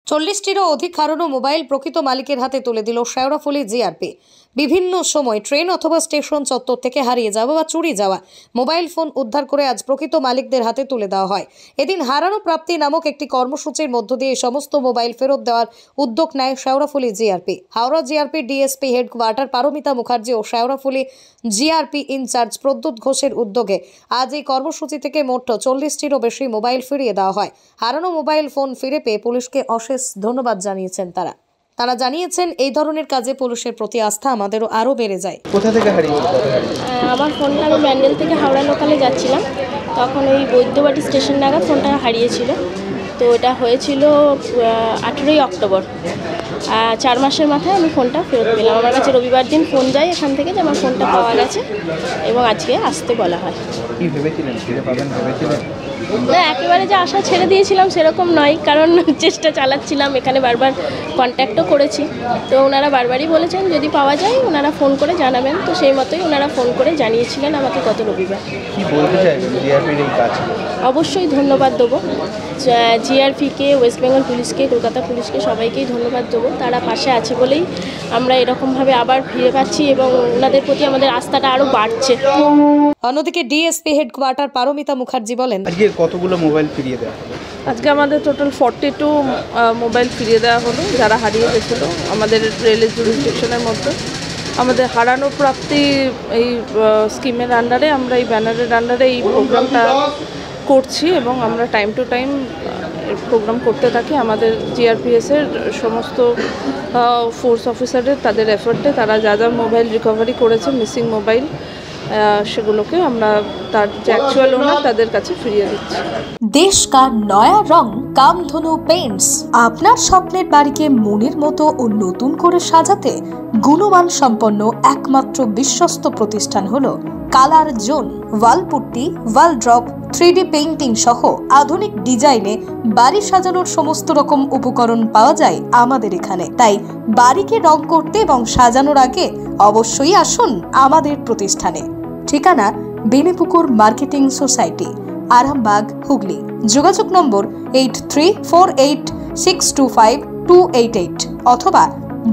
40টিরও অধিক হারানো মোবাইল প্রকৃত মালিকের হাতে তুলে দিল শেওড়াফুলি জিআরপি। বিভিন্ন সময় ট্রেন অথবা স্টেশন চত্বর থেকে হারিয়ে যাওয়া বা চুরি যাওয়া মোবাইল ফোন উদ্ধার করে আজ প্রকৃত মালিকদের হাতে তুলে দেওয়া হয়। এদিন হারানো প্রাপ্তি নামক একটি কর্মসূচির মধ্য দিয়ে সমস্ত মোবাইল ফেরত দেওয়ার উদ্যোগ নেয় Sheoraphuli GRP. Howrah GRP DSP headquarter Paramita Mukherjee ও শেওড়াফুলি জিআরপি ইনচার্জ প্রদ্যুৎ ঘোষের উদ্যোগে আজ এই কর্মসূচি থেকে মোট 40টিরও বেশি মোবাইল ফিরিয়ে দেওয়া হয়। হারানো মোবাইল ফোন ফিরে পেয়ে পুলিশকে অশেষ ধন্যবাদ জানিয়েছেন তারা জানিয়েছেন এই ধরনের কাজে পুলিশের প্রতি আস্থা আমাদেরও আরও বেড়ে যায়। কোথা থেকে হারিয়ে আমার ফোনটা আমি ব্যান্ডেল থেকে হাওড়া লোকালে যাচ্ছিলাম, তখন ওই বৈদ্যবাটি স্টেশন নাগাদ ফোনটা হারিয়েছিল। তো এটা হয়েছিল 18ই অক্টোবর। 4 মাসের মাথায় আমি ফোনটা ফেরত পেলাম। আমার কাছে রবিবার দিন ফোন যায় এখান থেকে যে আমার ফোনটা পাওয়া গেছে এবং আজকে আসতে বলা হয়। কি ভেবেছিলেন ফিরে পাবেন ভেবেছিলেন? না, একেবারে যে আশা ছেড়ে দিয়েছিলাম সেরকম নয়, কারণ চেষ্টা চালাচ্ছিলাম। এখানে বারবার কন্ট্যাক্টও করেছি, তো ওনারা বারবারই বলেছেন যদি পাওয়া যায় ওনারা ফোন করে জানাবেন। তো সেই মতোই ওনারা ফোন করে জানিয়েছিলেন আমাকে গত রবিবার। কি বলতে চাইবেন জিআরপির এই কাজ? অবশ্যই ধন্যবাদ দেবো জিআরপিকে, ওয়েস্ট বেঙ্গল পুলিশকে, কলকাতা পুলিশকে, সবাইকেই ধন্যবাদ দেবো। তারা পাশে আছে বলেই আমরা এরকমভাবে আবার ফিরে পাচ্ছি এবং ওনাদের প্রতি আমাদের আস্থাটা আরও বাড়ছে। অন্যদিকে ডিএসপি হেডকোয়ার্টার পারমিতা মুখার্জি বলেন, আজকে কতগুলো মোবাইল ফিরিয়ে দেওয়া হলো? আজকে আমাদের টোটাল 42 মোবাইল ফিরিয়ে দেওয়া হলো যারা হারিয়ে গেছিলো আমাদের রেলের জুরিসডিকশনের মধ্যে। আমাদের হারানো প্রাপ্তি এই স্কিমের আন্ডারে, আমরা এই ব্যানারের আন্ডারে এই প্রোগ্রামটা করছি এবং আমরা টাইম টু টাইম প্রোগ্রাম করতে থাকি। আমাদের জিআরপিএসের সমস্ত ফোর্স অফিসারের তাদের এফোর্টে তারা যা যা মোবাইল রিকভারি করেছে, মিসিং মোবাইল, সেগুলোকে আমরা তার যে অ্যাকচুয়াল ওনার তাদের কাছে ফিরিয়ে দিচ্ছি। দেশ কা নয়া রং কামধনু পেইন্টস। আপনার স্বপ্নের বাড়িকে মনের মতো ও নতুন করে সাজাতে গুণমান সম্পন্ন একমাত্র বিশ্বস্ত প্রতিষ্ঠান হলো কালার জোন। ওয়ালপুট্টি, ওয়াল ড্রপ, 3D পেইন্টিং সহ আধুনিক ডিজাইনে বাড়ি সাজানোর সমস্ত রকম উপকরণ পাওয়া যায় আমাদের এখানে। তাই বাড়িকে রং করতে এবং সাজানোর আগে অবশ্যই আসুন আমাদের প্রতিষ্ঠানে। ঠিকানা বেনিপুকুর মার্কেটিং সোসাইটি, আরামবাগ, হুগলি। যোগাযোগ নম্বর 8348625288 অথবা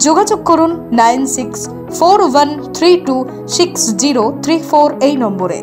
যোগাযোগ করুন 9641326034 এই নম্বরে।